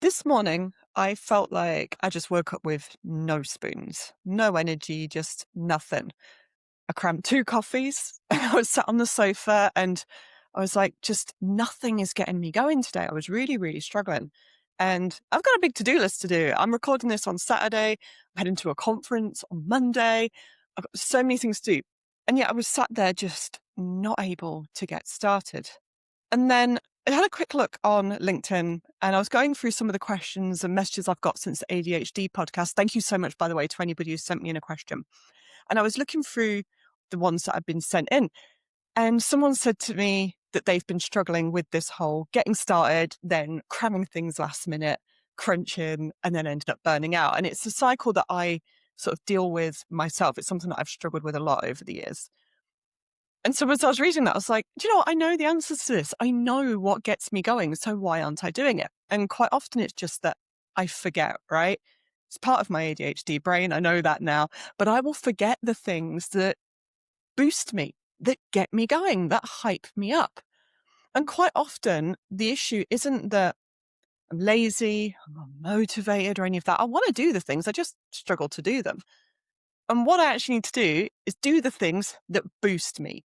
This morning, I felt like I just woke up with no spoons, no energy, just nothing. I crammed two coffees and I was sat on the sofa and I was like, just nothing is getting me going today. I was really, really struggling. And I've got a big to-do list to do. I'm recording this on Saturday. I'm heading to a conference on Monday. I've got so many things to do. And yet I was sat there just not able to get started. And then I had a quick look on LinkedIn and I was going through some of the questions and messages I've got since the ADHD podcast. Thank you so much, by the way, to anybody who sent me in a question. And I was looking through the ones that had been sent in. And someone said to me that they've been struggling with this whole getting started, then cramming things last minute, crunching, and then ended up burning out. And it's a cycle that I sort of deal with myself. It's something that I've struggled with a lot over the years. And so as I was reading that, I was like, do you know what? I know the answers to this. I know what gets me going. So why aren't I doing it? And quite often it's just that I forget, right? It's part of my ADHD brain. I know that now, but I will forget the things that boost me, that get me going, that hype me up. And quite often the issue isn't that I'm lazy, I'm unmotivated or any of that. I want to do the things. I just struggle to do them. And what I actually need to do is do the things that boost me.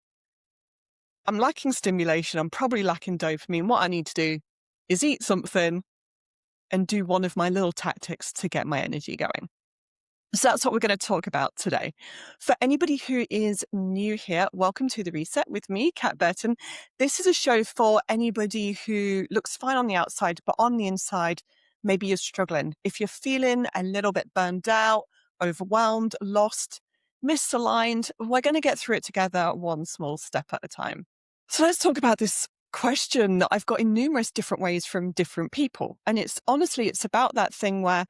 I'm lacking stimulation. I'm probably lacking dopamine. What I need to do is eat something and do one of my little tactics to get my energy going. So that's what we're going to talk about today. For anybody who is new here, welcome to The Reset with me, Kat Burton. This is a show for anybody who looks fine on the outside, but on the inside, maybe you're struggling. If you're feeling a little bit burned out, overwhelmed, lost, misaligned, we're going to get through it together one small step at a time. So let's talk about this question that I've got in numerous different ways from different people. And it's about that thing where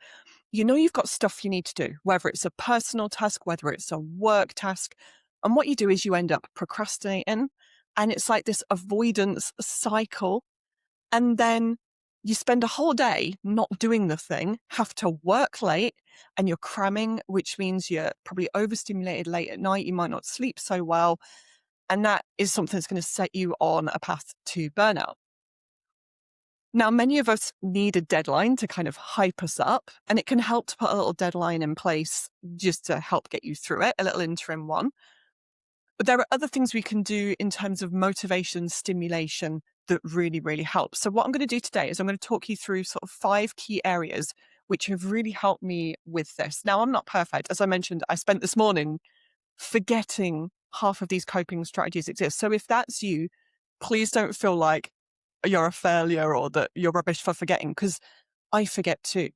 you've got stuff you need to do, whether it's a personal task, whether it's a work task. And what you do is you end up procrastinating. And it's like this avoidance cycle. And then you spend a whole day not doing the thing, have to work late, and you're cramming, which means you're probably overstimulated late at night. You might not sleep so well. And that is something that's going to set you on a path to burnout. Now, many of us need a deadline to kind of hype us up, and it can help to put a little deadline in place just to help get you through it, a little interim one. But there are other things we can do in terms of motivation, stimulation that really, really help. So what I'm going to do today is I'm going to talk you through sort of 5 key areas which have really helped me with this. Now, I'm not perfect. As I mentioned, I spent this morning forgetting half of these coping strategies exist. So if that's you, please don't feel like you're a failure or that you're rubbish for forgetting, because I forget too.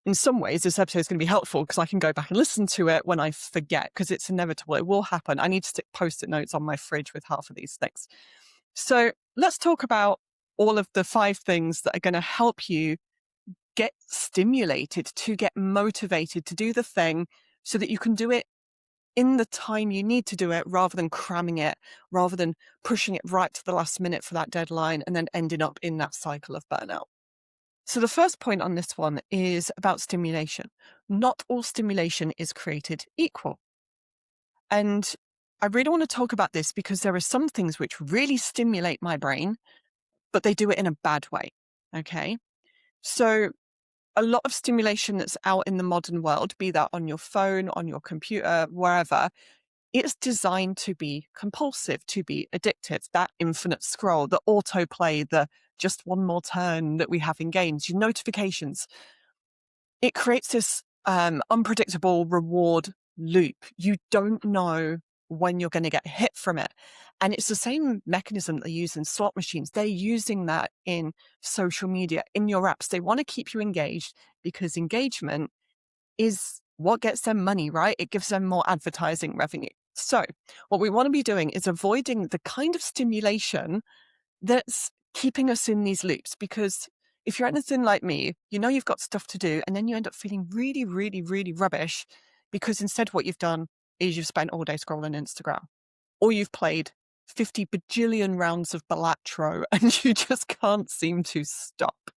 In some ways, this episode is going to be helpful because I can go back and listen to it when I forget, because it's inevitable. It will happen. I need to stick Post-it notes on my fridge with half of these things. So let's talk about all of the 5 things that are going to help you get stimulated, to get motivated to do the thing so that you can do it in the time you need to do it, rather than cramming it, rather than pushing it right to the last minute for that deadline and then ending up in that cycle of burnout. So the first point on this one is about stimulation. Not all stimulation is created equal. And I really want to talk about this because there are some things which really stimulate my brain, but they do it in a bad way. Okay. So a lot of stimulation that's out in the modern world, be that on your phone, on your computer, wherever, it's designed to be compulsive, to be addictive. That infinite scroll, the autoplay, the just one more turn that we have in games, your notifications. It creates this unpredictable reward loop. You don't know when you're going to get hit from it. And it's the same mechanism they use in slot machines. They're using that in social media, in your apps. They want to keep you engaged because engagement is what gets them money, right? It gives them more advertising revenue. So what we want to be doing is avoiding the kind of stimulation that's keeping us in these loops. Because if you're anything like me, you've got stuff to do and then you end up feeling really, really, really rubbish because instead what you've done is you've spent all day scrolling Instagram, or you've played 50 bajillion rounds of Balatro and you just can't seem to stop.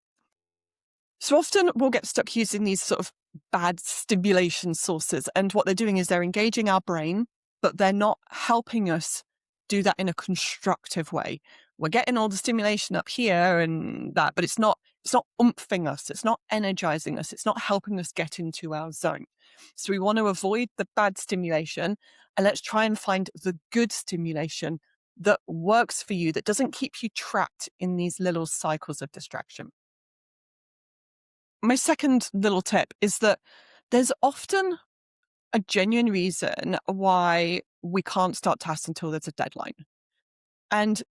So often we'll get stuck using these sort of bad stimulation sources. And what they're doing is they're engaging our brain, but they're not helping us do that in a constructive way. We're getting all the stimulation up here and that, but it's not It's not umphing us. It's not energizing us. It's not helping us get into our zone. So we want to avoid the bad stimulation and let's try and find the good stimulation that works for you, that doesn't keep you trapped in these little cycles of distraction. My second little tip is that there's often a genuine reason why we can't start tasks until there's a deadline. And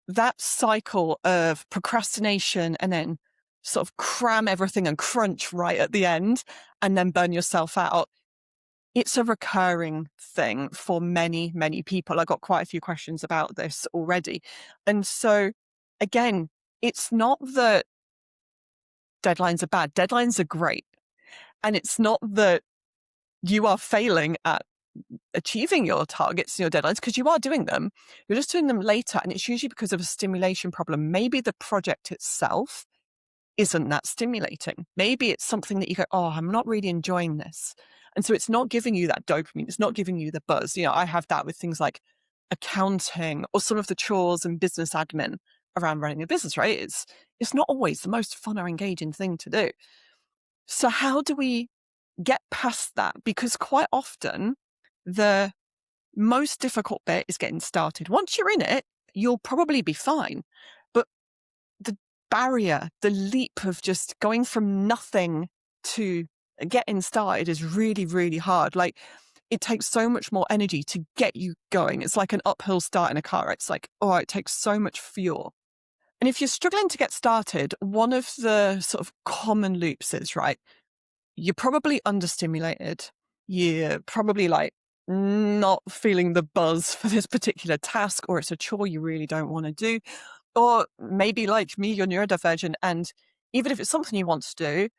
that cycle of procrastination and then sort of cram everything and crunch right at the end and then burn yourself out, it's a recurring thing for many, many people. I got quite a few questions about this already. And so, again, it's not that deadlines are bad. Deadlines are great. And it's not that you are failing at achieving your targets and your deadlines, because you are doing them. You're just doing them later. And it's usually because of a stimulation problem. Maybe the project itself isn't that stimulating. Maybe it's something that you go, oh, I'm not really enjoying this. And so it's not giving you that dopamine. It's not giving you the buzz. I have that with things like accounting or some of the chores and business admin around running a business, right? It's not always the most fun or engaging thing to do. So how do we get past that? Because quite often the most difficult bit is getting started. Once you're in it, you'll probably be fine. But the barrier, the leap of just going from nothing to getting started is really, really hard. Like, it takes so much more energy to get you going. It's like an uphill start in a car. It's like, oh, it takes so much fuel. And if you're struggling to get started, one of the sort of common loops is, right, you're probably understimulated. You're probably like not feeling the buzz for this particular task, or it's a chore you really don't want to do. Or maybe like me, you're neurodivergent. And even if it's something you want to do,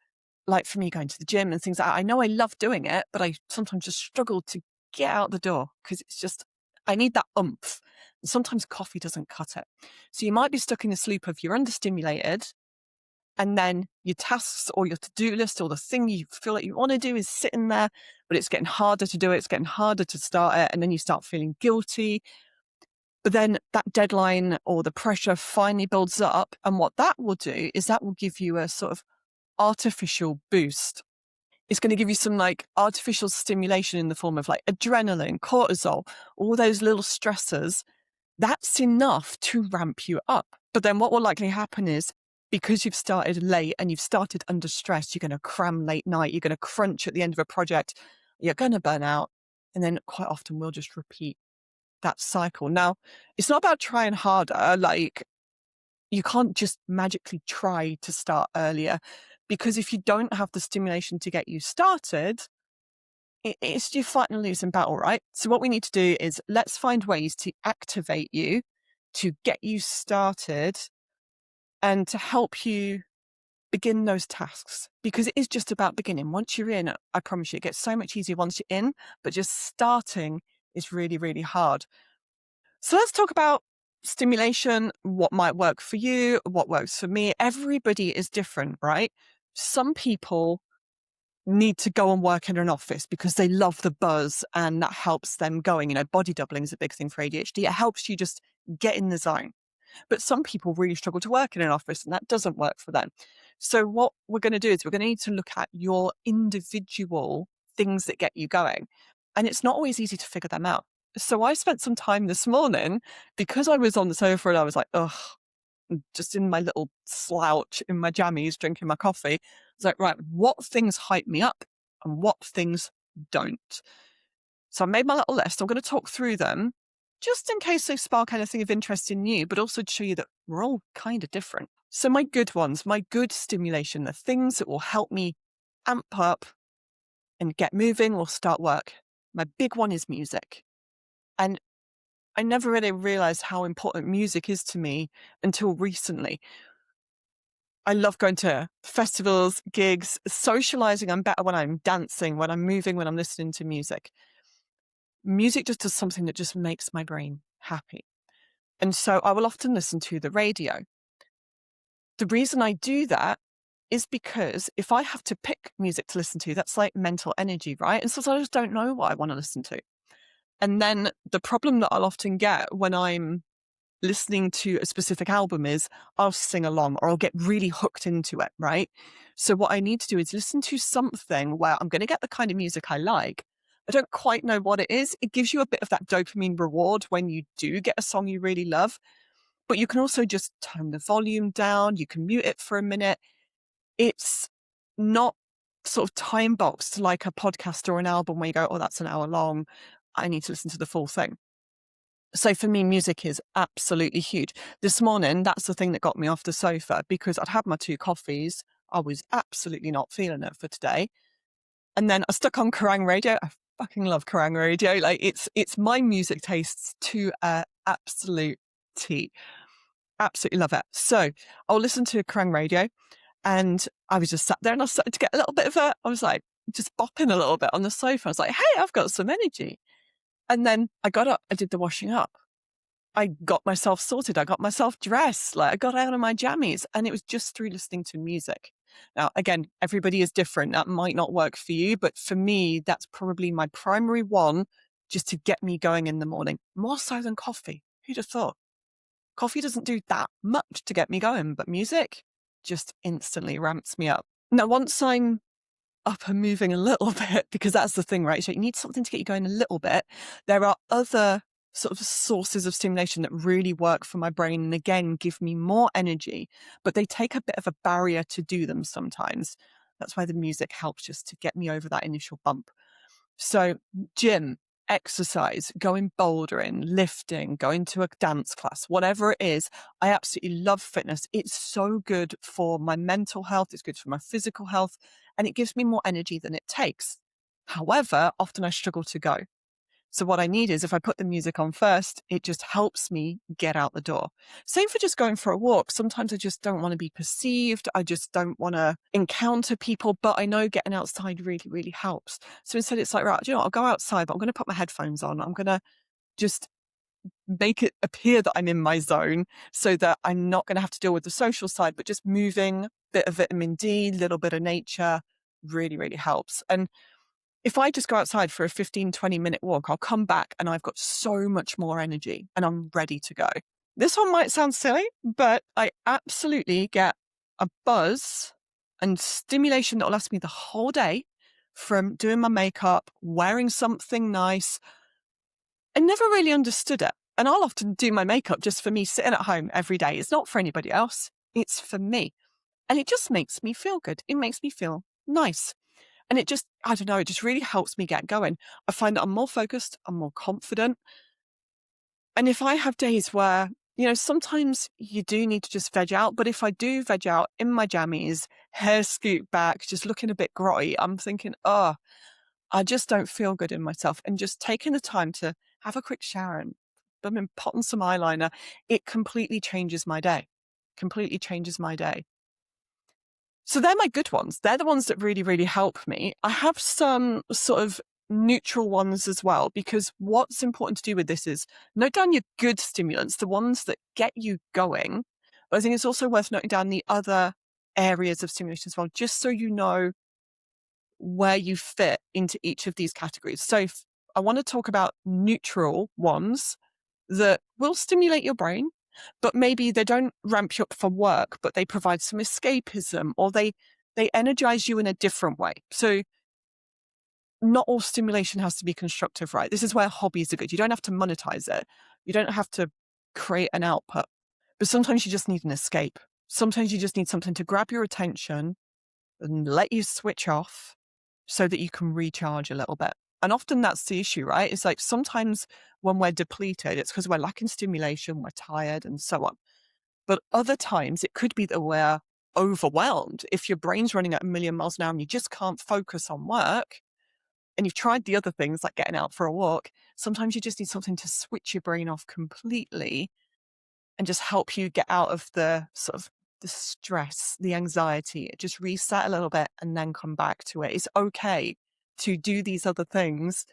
like for me going to the gym and things like that, I know I love doing it, but I sometimes just struggle to get out the door because it's just, I need that oomph. And sometimes coffee doesn't cut it. So you might be stuck in this loop of you're understimulated, and then your tasks or your to-do list or the thing you feel like you want to do is sitting there, but it's getting harder to do it. It's getting harder to start it. And then you start feeling guilty. But then that deadline or the pressure finally builds up. And what that will do is that will give you a sort of artificial boost. It's going to give you some like artificial stimulation in the form of like adrenaline, cortisol, all those little stressors. That's enough to ramp you up. But then what will likely happen is, because you've started late and you've started under stress, you're going to cram late night, you're going to crunch at the end of a project, you're going to burn out. And then quite often we'll just repeat that cycle. Now, it's not about trying harder. Like, you can't just magically try to start earlier, because if you don't have the stimulation to get you started, it's you fighting a losing battle, right? So what we need to do is let's find ways to activate you, to get you started, and to help you begin those tasks, because it is just about beginning. Once you're in, I promise you, it gets so much easier once you're in, but just starting is really, really hard. So let's talk about stimulation, what might work for you, what works for me. Everybody is different, right? Some people need to go and work in an office because they love the buzz and that helps them going. Body doubling is a big thing for ADHD. It helps you just get in the zone. But some people really struggle to work in an office and that doesn't work for them. So what we're going to do is we're going to need to look at your individual things that get you going. And it's not always easy to figure them out. So I spent some time this morning, because I was on the sofa and I was like, ugh, just in my little slouch in my jammies, drinking my coffee. I was like, right, what things hype me up and what things don't? So I made my little list. I'm going to talk through them just in case they spark anything of interest in you, but also to show you that we're all kind of different. So my good ones, my good stimulation, the things that will help me amp up and get moving or start work. My big one is music. And I never really realized how important music is to me until recently. I love going to festivals, gigs, socializing. I'm better when I'm dancing, when I'm moving, when I'm listening to music. Music just does something that just makes my brain happy. And so I will often listen to the radio. The reason I do that is because if I have to pick music to listen to, that's like mental energy, right? And so I just don't know what I want to listen to. And then the problem that I'll often get when I'm listening to a specific album is, I'll sing along or I'll get really hooked into it, right? So what I need to do is listen to something where I'm going to get the kind of music I like. I don't quite know what it is. It gives you a bit of that dopamine reward when you do get a song you really love, but you can also just turn the volume down. You can mute it for a minute. It's not sort of time boxed like a podcast or an album where you go, oh, that's an hour long. I need to listen to the full thing. So for me, music is absolutely huge. This morning, that's the thing that got me off the sofa because I'd had my 2 coffees. I was absolutely not feeling it for today. And then I stuck on Kerrang radio. I fucking love Kerrang radio. Like it's my music tastes to absolute T. Absolutely love it. So I'll listen to Kerrang radio, and I was just sat there and I started to get a little bit of I was like just bopping a little bit on the sofa. I was like, hey, I've got some energy. And then I got up, I did the washing up. I got myself sorted. I got myself dressed. Like I got out of my jammies, and it was just through listening to music. Now, again, everybody is different. That might not work for you, but for me, that's probably my primary one just to get me going in the morning, more so than coffee. Who'd have thought? Coffee doesn't do that much to get me going, but music just instantly ramps me up. Now, once I'm up and moving a little bit, because that's the thing, right? So you need something to get you going a little bit. There are other sort of sources of stimulation that really work for my brain and again give me more energy, but they take a bit of a barrier to do them sometimes. That's why the music helps just to get me over that initial bump. So gym, exercise, going bouldering, lifting, going to a dance class, whatever it is, I absolutely love fitness. It's so good for my mental health. It's good for my physical health, and it gives me more energy than it takes. However, often I struggle to go. So what I need is if I put the music on first, it just helps me get out the door. Same for just going for a walk. Sometimes I just don't want to be perceived. I just don't want to encounter people, but I know getting outside really, really helps. So instead it's like, right, you know what, I'll go outside, but I'm going to put my headphones on. I'm going to just make it appear that I'm in my zone so that I'm not going to have to deal with the social side, but just moving, bit of vitamin D, little bit of nature really, really helps. And if I just go outside for a 15, 20-minute walk, I'll come back and I've got so much more energy and I'm ready to go. This one might sound silly, but I absolutely get a buzz and stimulation that will last me the whole day from doing my makeup, wearing something nice. I never really understood it. And I'll often do my makeup just for me sitting at home every day. It's not for anybody else. It's for me. And it just makes me feel good. It makes me feel nice. And it just, I don't know, it just really helps me get going. I find that I'm more focused, I'm more confident. And if I have days where, you know, sometimes you do need to just veg out, but if I do veg out in my jammies, hair scooped back, just looking a bit grotty, I'm thinking, oh, I just don't feel good in myself. And just taking the time to have a quick shower and put on some eyeliner, it completely changes my day. Completely changes my day. So they're my good ones. They're the ones that really, really help me. I have some sort of neutral ones as well, because what's important to do with this is note down your good stimulants, the ones that get you going. But I think it's also worth noting down the other areas of stimulation as well, just so you know where you fit into each of these categories. So I want to talk about neutral ones that will stimulate your brain, but maybe they don't ramp you up for work, but they provide some escapism or they energize you in a different way. So not all stimulation has to be constructive, right? This is where hobbies are good. You don't have to monetize it. You don't have to create an output, but sometimes you just need an escape. Sometimes you just need something to grab your attention and let you switch off so that you can recharge a little bit. And often that's the issue, right? It's like sometimes when we're depleted, it's because we're lacking stimulation, we're tired and so on. But other times it could be that we're overwhelmed. If your brain's running at 1,000,000 miles an hour and you just can't focus on work and you've tried the other things like getting out for a walk, sometimes you just need something to switch your brain off completely and just help you get out of the sort of the stress, the anxiety, just reset a little bit and then come back to it. It's okay to do these other things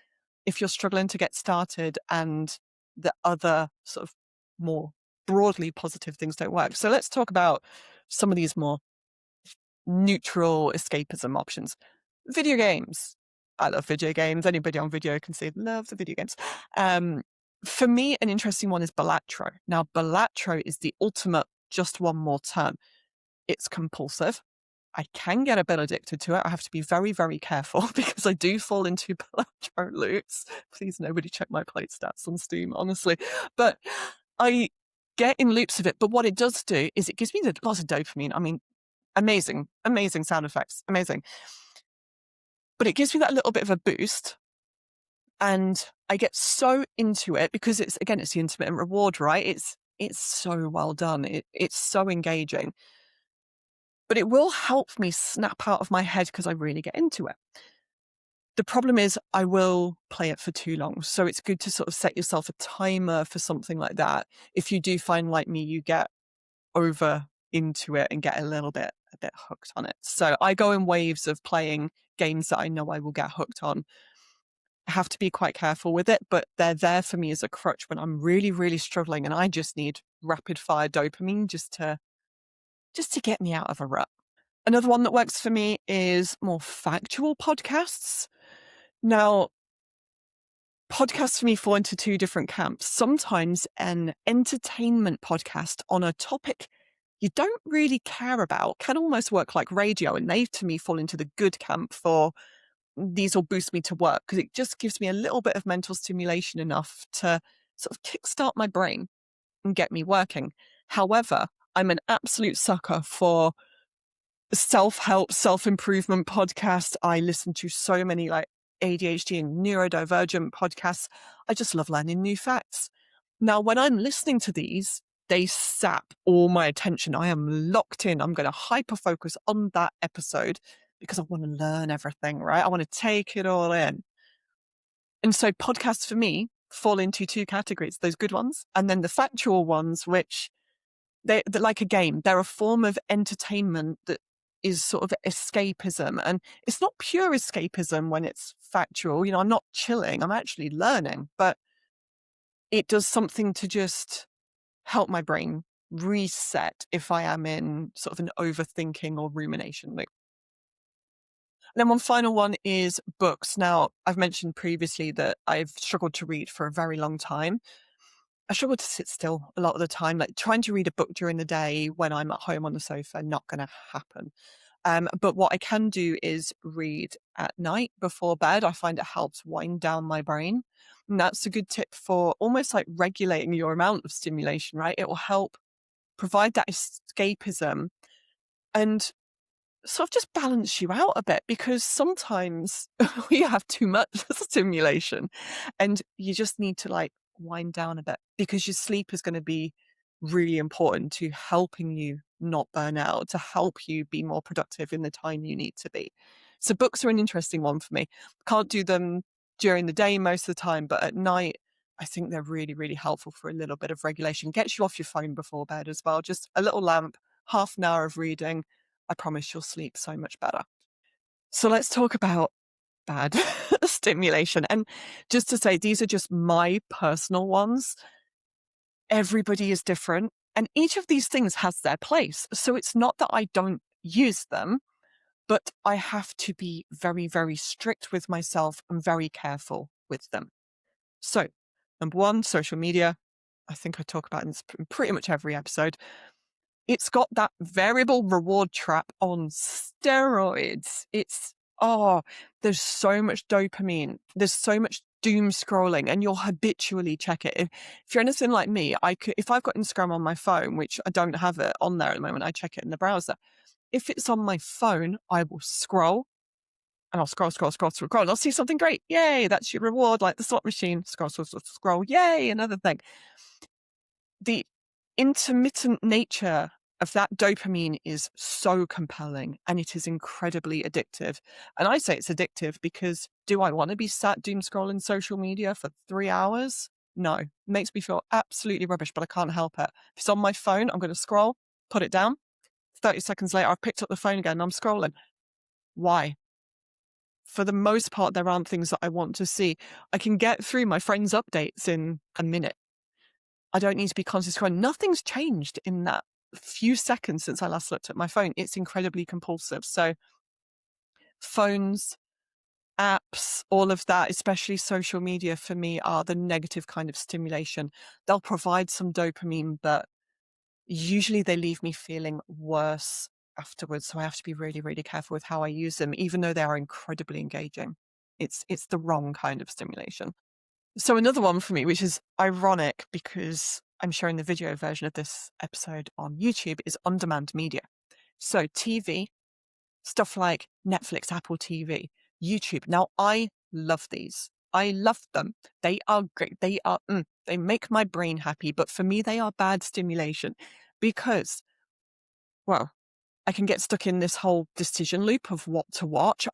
if you're struggling to get started and the other sort of more broadly positive things don't work. So let's talk about some of these more neutral escapism options. Video games. I love video games. Anybody on video can say, love the video games. For me, an interesting one is Balatro. Now, Balatro is the ultimate just one more turn. It's compulsive. I can get a bit addicted to it. I have to be very, very careful because I do fall into Balatro loops. Please, nobody check my plate stats on Steam, honestly. But I get in loops of it. But what it does do is it gives me lots of dopamine. I mean, amazing, amazing sound effects, amazing. But it gives me that little bit of a boost. And I get so into it because it's the intermittent reward, right? It's so well done. It's so engaging. But it will help me snap out of my head because I really get into it. The problem is I will play it for too long. So it's good to sort of set yourself a timer for something like that. If you do find, like me, you get over into it and get a bit hooked on it. So I go in waves of playing games that I know I will get hooked on. I have to be quite careful with it, but they're there for me as a crutch when I'm really, really struggling and I just need rapid fire dopamine just to get me out of a rut. Another one that works for me is more factual podcasts. Now, podcasts for me fall into two different camps. Sometimes an entertainment podcast on a topic you don't really care about can almost work like radio, and they to me fall into the good camp for these will boost me to work because it just gives me a little bit of mental stimulation enough to sort of kickstart my brain and get me working. However, I'm an absolute sucker for self-help, self-improvement podcasts. I listen to so many like ADHD and Neurodivergent podcasts. I just love learning new facts. Now, when I'm listening to these, they sap all my attention. I am locked in. I'm going to hyper focus on that episode because I want to learn everything, right? I want to take it all in. And so podcasts for me fall into two categories, those good ones, and then the factual ones, which they're like a game. They're a form of entertainment that is sort of escapism. And it's not pure escapism when it's factual. You know, I'm not chilling. I'm actually learning, but it does something to just help my brain reset if I am in sort of an overthinking or rumination loop. And then one final one is books. Now, I've mentioned previously that I've struggled to read for a very long time. I struggle to sit still a lot of the time, like trying to read a book during the day when I'm at home on the sofa, not going to happen. But what I can do is read at night before bed. I find it helps wind down my brain. And that's a good tip for almost like regulating your amount of stimulation, right? It will help provide that escapism and sort of just balance you out a bit because sometimes we have too much stimulation and you just need to like wind down a bit because your sleep is going to be really important to helping you not burn out, to help you be more productive in the time you need to be. So books are an interesting one for me. Can't do them during the day most of the time, but at night, I think they're really, really helpful for a little bit of regulation. Gets you off your phone before bed as well. Just a little lamp, half an hour of reading. I promise you'll sleep so much better. So let's talk about bad stimulation. And just to say, these are just my personal ones. Everybody is different. And each of these things has their place. So it's not that I don't use them, but I have to be very, very strict with myself and very careful with them. So, number one, social media. I think I talk about in pretty much every episode. It's got that variable reward trap on steroids. There's so much dopamine. There's so much doom scrolling and you'll habitually check it. If you're anything like me, if I've got Instagram on my phone, which I don't have it on there at the moment, I check it in the browser. If it's on my phone, I will scroll and I'll scroll, and I'll see something great. Yay, that's your reward, like the slot machine. Scroll. Yay, another thing. The intermittent nature of that dopamine is so compelling and it is incredibly addictive. And I say it's addictive because do I want to be sat doom scrolling social media for 3 hours? No, it makes me feel absolutely rubbish, but I can't help it. If it's on my phone, I'm going to scroll, put it down. 30 seconds later, I've picked up the phone again and I'm scrolling. Why? For the most part, there aren't things that I want to see. I can get through my friends' updates in a minute. I don't need to be constantly scrolling. Nothing's changed in that few seconds since I last looked at my phone. It's incredibly compulsive. So phones apps, all of that, especially social media for me, are the negative kind of stimulation. They'll provide some dopamine, but usually they leave me feeling worse afterwards. So I have to be really, really careful with how I use them, even though they are incredibly engaging. It's the wrong kind of stimulation. So another one for me, which is ironic because I'm sharing the video version of this episode on YouTube, is on-demand media. So TV, stuff like Netflix, Apple TV, YouTube. Now, I love these. I love them. They are great. They make my brain happy. But for me, they are bad stimulation because, well, I can get stuck in this whole decision loop of what to watch.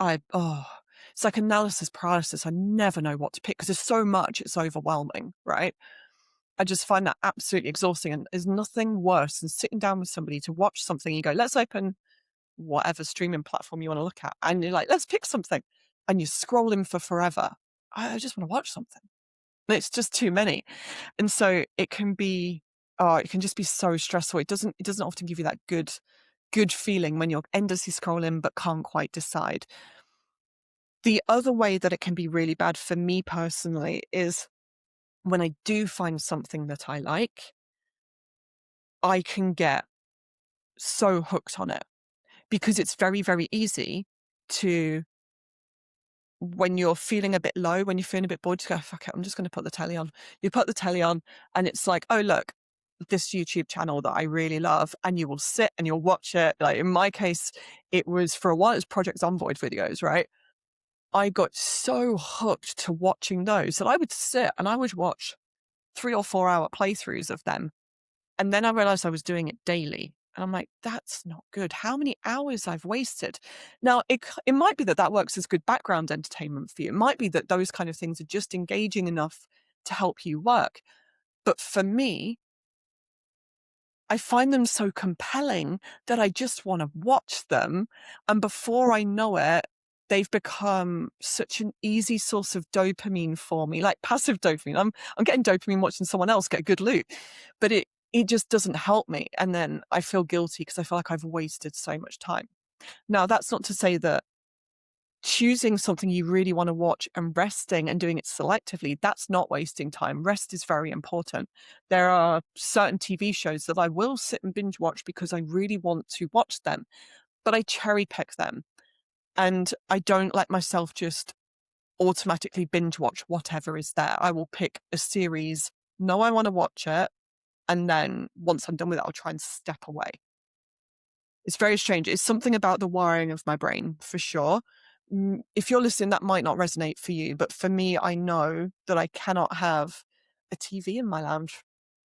It's like analysis paralysis. I never know what to pick because there's so much, it's overwhelming, right? I just find that absolutely exhausting. And there's nothing worse than sitting down with somebody to watch something. You go, let's open whatever streaming platform you want to look at. And you're like, let's pick something. And you're scrolling for forever. I just want to watch something. It's just too many. And so it can just be so stressful. It doesn't often give you that good feeling when you're endlessly scrolling but can't quite decide. The other way that it can be really bad for me personally is when I do find something that I like, I can get so hooked on it because it's very, very easy to, when you're feeling a bit low, when you're feeling a bit bored, to go, fuck it, I'm just going to put the telly on. You put the telly on and it's like, oh, look, this YouTube channel that I really love, and you will sit and you'll watch it. Like in my case, it was for a while, it was Project Zomboid videos, right? I got so hooked to watching those that I would sit and I would watch 3 or 4 hour playthroughs of them. And then I realized I was doing it daily. And I'm like, that's not good. How many hours I've wasted. Now, it might be that works as good background entertainment for you. It might be that those kind of things are just engaging enough to help you work. But for me, I find them so compelling that I just want to watch them. And before I know it, they've become such an easy source of dopamine for me, like passive dopamine. I'm getting dopamine watching someone else get a good loot, but it just doesn't help me. And then I feel guilty because I feel like I've wasted so much time. Now, that's not to say that choosing something you really want to watch and resting and doing it selectively, that's not wasting time. Rest is very important. There are certain TV shows that I will sit and binge watch because I really want to watch them, but I cherry pick them. And I don't let myself just automatically binge watch whatever is there. I will pick a series, know I want to watch it, and then once I'm done with it, I'll try and step away. It's very strange. It's something about the wiring of my brain, for sure. If you're listening, that might not resonate for you, but for me, I know that I cannot have a TV in my lounge,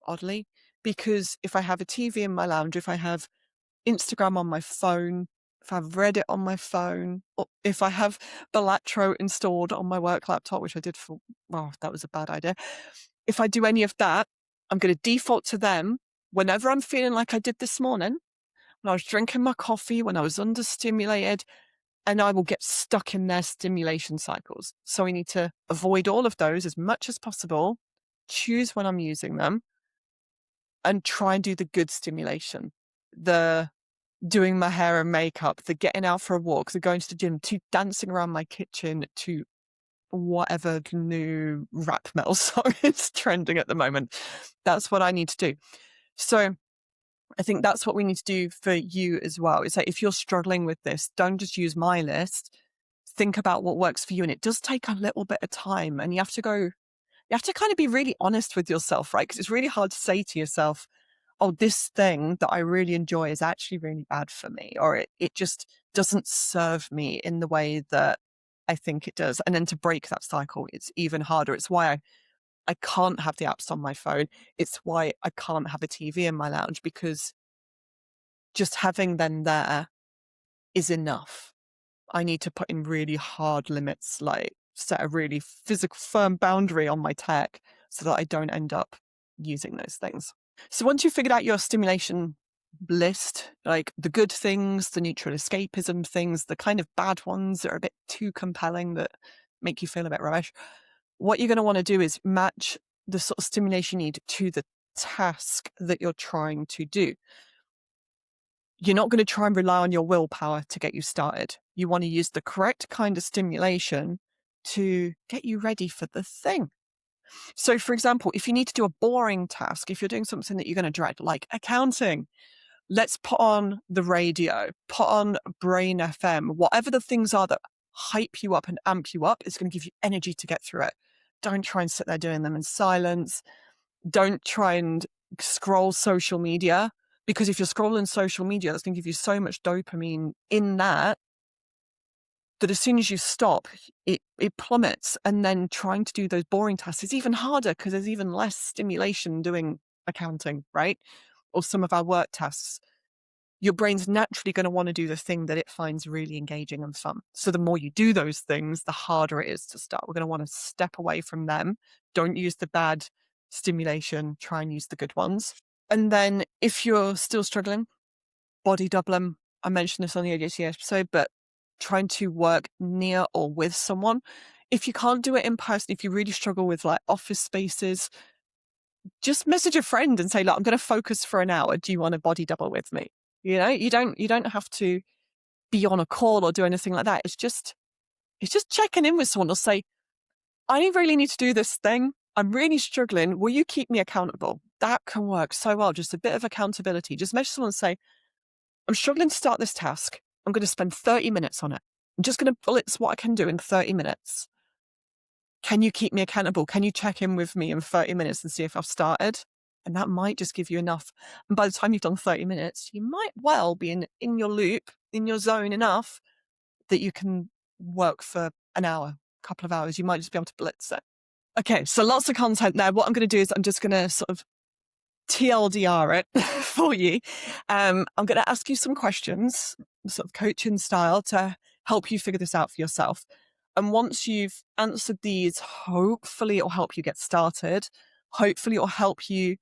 oddly, because if I have a TV in my lounge, if I have Instagram on my phone, if I have Reddit on my phone, or if I have Balatro installed on my work laptop, which I did that was a bad idea. If I do any of that, I'm going to default to them whenever I'm feeling like I did this morning, when I was drinking my coffee, when I was understimulated, and I will get stuck in their stimulation cycles. So I need to avoid all of those as much as possible, choose when I'm using them, and try and do the good stimulation. The doing my hair and makeup, the getting out for a walk, the going to the gym, to dancing around my kitchen, to whatever new rap metal song is trending at the moment. That's what I need to do. So I think that's what we need to do for you as well. It's like, if you're struggling with this, don't just use my list. Think about what works for you. And it does take a little bit of time, and you have to kind of be really honest with yourself, right? Because it's really hard to say to yourself, oh, this thing that I really enjoy is actually really bad for me, or it just doesn't serve me in the way that I think it does. And then to break that cycle, it's even harder. It's why I can't have the apps on my phone. It's why I can't have a TV in my lounge, because just having them there is enough. I need to put in really hard limits, like set a really physical, firm boundary on my tech so that I don't end up using those things. So once you've figured out your stimulation list, like the good things, the neutral escapism things, the kind of bad ones that are a bit too compelling, that make you feel a bit rubbish, what you're going to want to do is match the sort of stimulation you need to the task that you're trying to do. You're not going to try and rely on your willpower to get you started. You want to use the correct kind of stimulation to get you ready for the thing. So, for example, if you need to do a boring task, if you're doing something that you're going to dread, like accounting, let's put on the radio, put on Brain FM, whatever the things are that hype you up and amp you up, is going to give you energy to get through it. Don't try and sit there doing them in silence. Don't try and scroll social media, because if you're scrolling social media, that's going to give you so much dopamine in that as soon as you stop, it plummets. And then trying to do those boring tasks is even harder because there's even less stimulation doing accounting, right? Or some of our work tasks. Your brain's naturally going to want to do the thing that it finds really engaging and fun. So the more you do those things, the harder it is to start. We're going to want to step away from them. Don't use the bad stimulation. Try and use the good ones. And then if you're still struggling, body double them. I mentioned this on the ADHD episode, but trying to work near or with someone. If you can't do it in person, if you really struggle with like office spaces, just message a friend and say, look, I'm going to focus for an hour. Do you want to body double with me? You know, you don't have to be on a call or do anything like that. It's just checking in with someone. Or say, I really need to do this thing. I'm really struggling. Will you keep me accountable? That can work so well. Just a bit of accountability. Just message someone and say, I'm struggling to start this task. I'm going to spend 30 minutes on it. I'm just going to bullets what I can do in 30 minutes. Can you keep me accountable? Can you check in with me in 30 minutes and see if I've started? And that might just give you enough. And by the time you've done 30 minutes, you might well be in your loop, in your zone enough that you can work for an hour, a couple of hours. You might just be able to blitz it. Okay, so lots of content there. What I'm going to do is I'm just going to sort of TLDR it for you. I'm going to ask you some questions, sort of coaching style, to help you figure this out for yourself. And once you've answered these, hopefully it'll help you get started. Hopefully it'll help you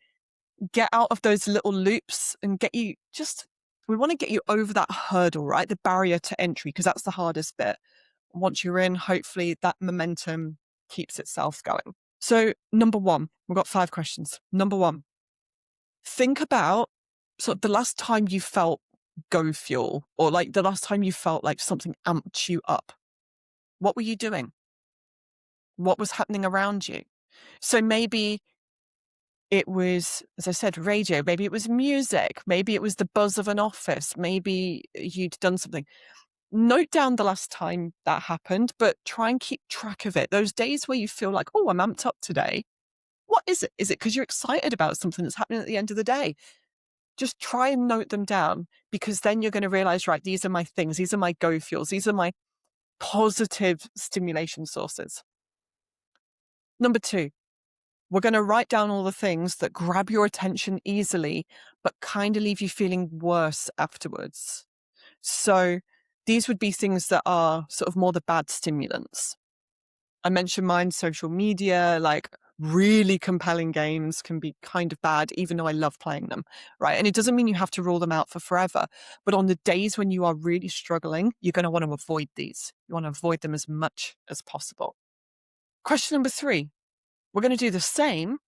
get out of those little loops and we want to get you over that hurdle, right? The barrier to entry, because that's the hardest bit. Once you're in, hopefully that momentum keeps itself going. So number one, we've got 5 questions. Number one, think about sort of the last time you felt go fuel, or like the last time you felt like something amped you up. What were you doing? What was happening around you? So maybe it was, as I said, radio. Maybe it was music. Maybe it was the buzz of an office. Maybe you'd done something. Note down the last time that happened, but try and keep track of it. Those days where you feel like, oh, I'm amped up today. What is it? Is it because you're excited about something that's happening at the end of the day? Just try and note them down, because then you're going to realize, right, these are my things. These are my go fuels. These are my positive stimulation sources. Number 2, we're going to write down all the things that grab your attention easily, but kind of leave you feeling worse afterwards. So these would be things that are sort of more the bad stimulants. I mentioned mine, social media, like really compelling games can be kind of bad, even though I love playing them, right? And it doesn't mean you have to rule them out for forever. But on the days when you are really struggling, you're going to want to avoid these. You want to avoid them as much as possible. Question number 3, we're going to do the same,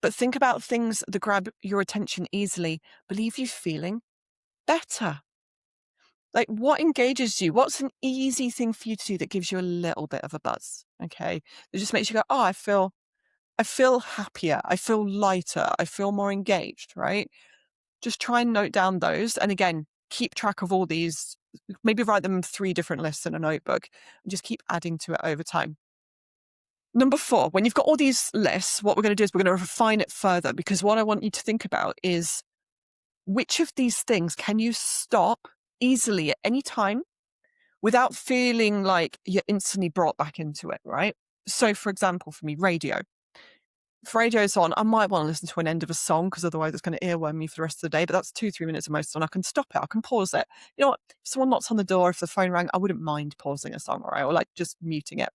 but think about things that grab your attention easily, but leave you feeling better. Like, what engages you? What's an easy thing for you to do that gives you a little bit of a buzz? Okay. It just makes you go, oh, I feel happier. I feel lighter. I feel more engaged, right? Just try and note down those. And again, keep track of all these. Maybe write them in 3 different lists in a notebook and just keep adding to it over time. Number 4, when you've got all these lists, what we're going to do is we're going to refine it further, because what I want you to think about is, which of these things can you stop easily at any time without feeling like you're instantly brought back into it, right? So, for example, for me, radio. If radio's on, I might want to listen to an end of a song, because otherwise it's going to earworm me for the rest of the day. But that's 2-3 minutes at most, and I can stop it. I can pause it. You know what? If someone knocks on the door, if the phone rang, I wouldn't mind pausing a song, right? Or like just muting it.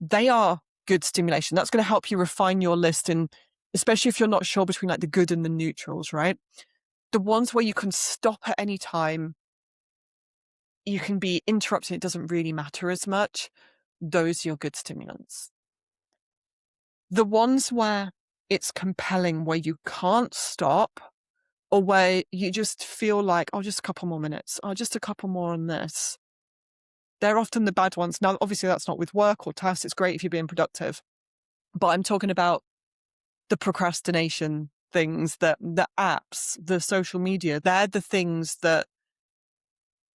They are good stimulation. That's going to help you refine your list, and especially if you're not sure between like the good and the neutrals, right? The ones where you can stop at any time, you can be interrupted, it doesn't really matter as much. Those are your good stimulants. The ones where it's compelling, where you can't stop, or where you just feel like, oh, just a couple more minutes, oh, just a couple more on this. They're often the bad ones. Now, obviously, that's not with work or tasks. It's great if you're being productive. But I'm talking about the procrastination things, the apps, the social media. They're the things that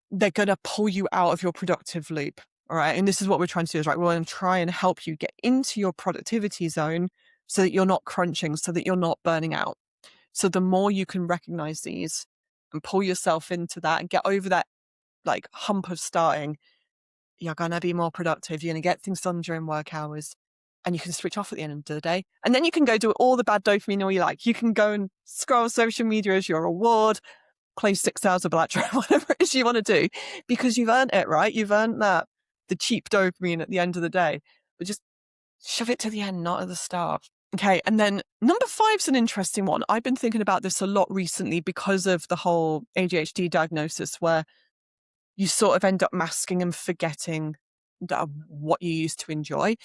they're going to pull you out of your productive loop. All right. And this is what we're trying to do is, right, we're going to try and help you get into your productivity zone so that you're not crunching, so that you're not burning out. So the more you can recognize these and pull yourself into that and get over that like hump of starting, you're going to be more productive. You're going to get things done during work hours and you can switch off at the end of the day. And then you can go do all the bad dopamine all you like. You can go and scroll social media as your reward, play 6 hours of blackjack, whatever it is you want to do, because you've earned it, right? You've earned that, the cheap dopamine at the end of the day. But just shove it to the end, not at the start. Okay, and then number 5's an interesting one. I've been thinking about this a lot recently because of the whole ADHD diagnosis, where you sort of end up masking and forgetting what you used to enjoy.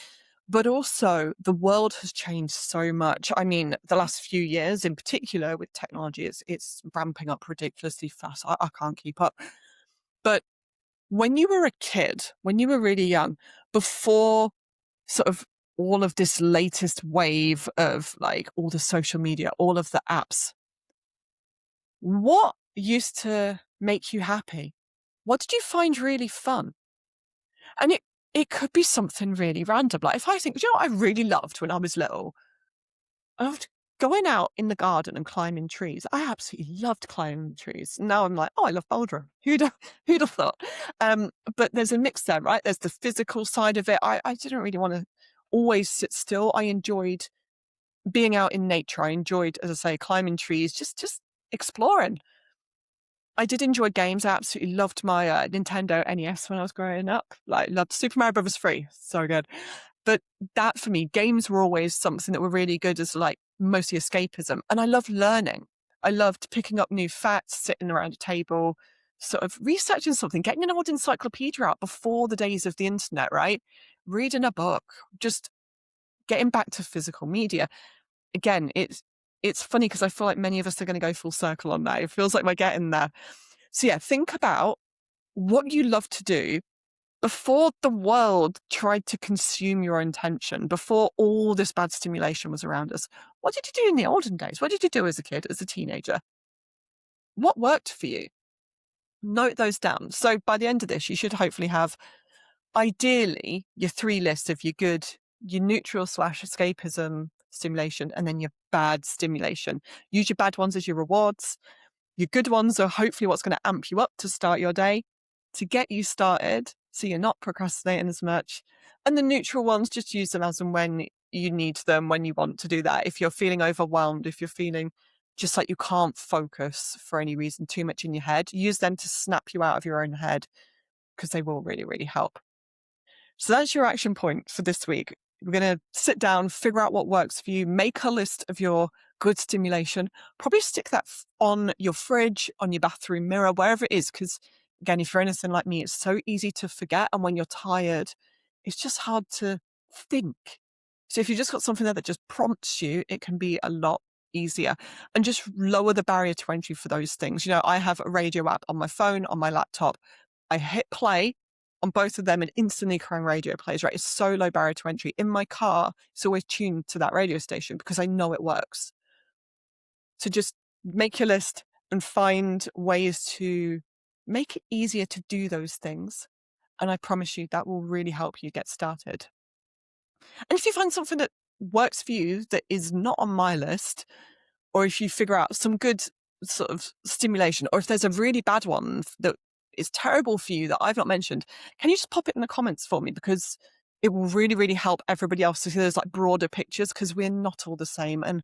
But also, the world has changed so much. I mean, the last few years in particular with technology, it's ramping up ridiculously fast. I can't keep up. But when you were a kid, when you were really young, before sort of all of this latest wave of like all the social media, all of the apps, what used to make you happy? What did you find really fun? And it could be something really random. Like if I think, do you know what I really loved when I was little? I loved going out in the garden and climbing trees. I absolutely loved climbing trees. Now I'm like, oh, I love bouldering. Who'd have thought? But there's a mix there, right? There's the physical side of it. I didn't really want to always sit still. I enjoyed being out in nature. I enjoyed, as I say, climbing trees, just exploring. I did enjoy games. I absolutely loved my Nintendo NES when I was growing up. Like, loved Super Mario Brothers 3. So good. But that for me, games were always something that were really good as like mostly escapism. And I loved learning. I loved picking up new facts, sitting around a table, sort of researching something, getting an old encyclopedia out before the days of the internet, right? Reading a book, just getting back to physical media. Again, it's funny because I feel like many of us are going to go full circle on that. It feels like we're getting there. So yeah, think about what you love to do before the world tried to consume your attention, before all this bad stimulation was around us. What did you do in the olden days? What did you do as a kid, as a teenager? What worked for you? Note those down. So by the end of this, you should hopefully have, ideally, your 3 lists of your good, your neutral / escapism stimulation, and then your bad stimulation. Use your bad ones as your rewards. Your good ones are hopefully what's going to amp you up to start your day, to get you started, so you're not procrastinating as much. And the neutral ones, just use them as and when you need them, when you want to do that. If you're feeling overwhelmed, if you're feeling just like you can't focus for any reason, too much in your head, use them to snap you out of your own head, because they will really, really help. So that's your action point for this week. We're going to sit down, figure out what works for you, make a list of your good stimulation, probably stick that on your fridge, on your bathroom mirror, wherever it is. Because again, if you're anything like me, it's so easy to forget. And when you're tired, it's just hard to think. So if you've just got something there that just prompts you, it can be a lot easier, and just lower the barrier to entry for those things. You know, I have a radio app on my phone, on my laptop. I hit play on both of them and instantly Kerrang radio plays, right? It's so low barrier to entry. In my car, it's always tuned to that radio station because I know it works. So just make your list and find ways to make it easier to do those things. And I promise you that will really help you get started. And if you find something that works for you that is not on my list, or if you figure out some good sort of stimulation, or if there's a really bad one that is terrible for you that I've not mentioned, can you just pop it in the comments for me? Because it will really, really help everybody else to see those like broader pictures, because we're not all the same. And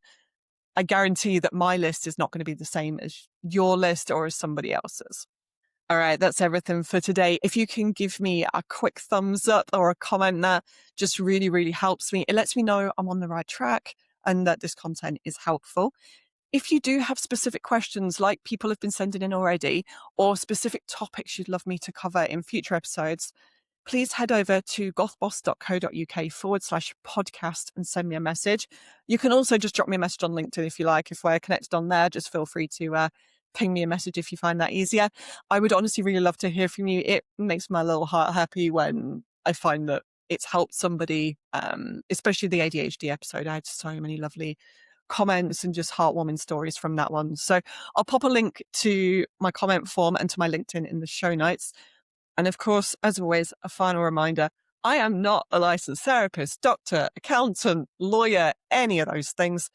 I guarantee that my list is not going to be the same as your list or as somebody else's. All right, that's everything for today. If you can give me a quick thumbs up or a comment, that just really, really helps me. It lets me know I'm on the right track and that this content is helpful. If you do have specific questions like people have been sending in already, or specific topics you'd love me to cover in future episodes, please head over to gothboss.co.uk/podcast and send me a message. You can also just drop me a message on LinkedIn if you like. If we're connected on there, just feel free to ping me a message if you find that easier. I would honestly really love to hear from you. It makes my little heart happy when I find that it's helped somebody, especially the ADHD episode. I had so many lovely comments and just heartwarming stories from that one. So I'll pop a link to my comment form and to my LinkedIn in the show notes. And of course, as always, a final reminder, I am not a licensed therapist, doctor, accountant, lawyer, any of those things.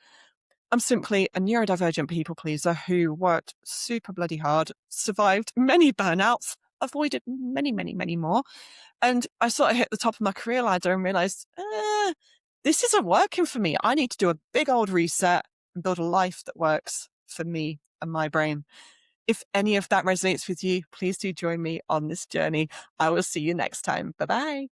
I'm simply a neurodivergent people pleaser who worked super bloody hard, survived many burnouts, avoided many, many, many more. And I sort of hit the top of my career ladder and realized, this isn't working for me. I need to do a big old reset and build a life that works for me and my brain. If any of that resonates with you, please do join me on this journey. I will see you next time. Bye-bye.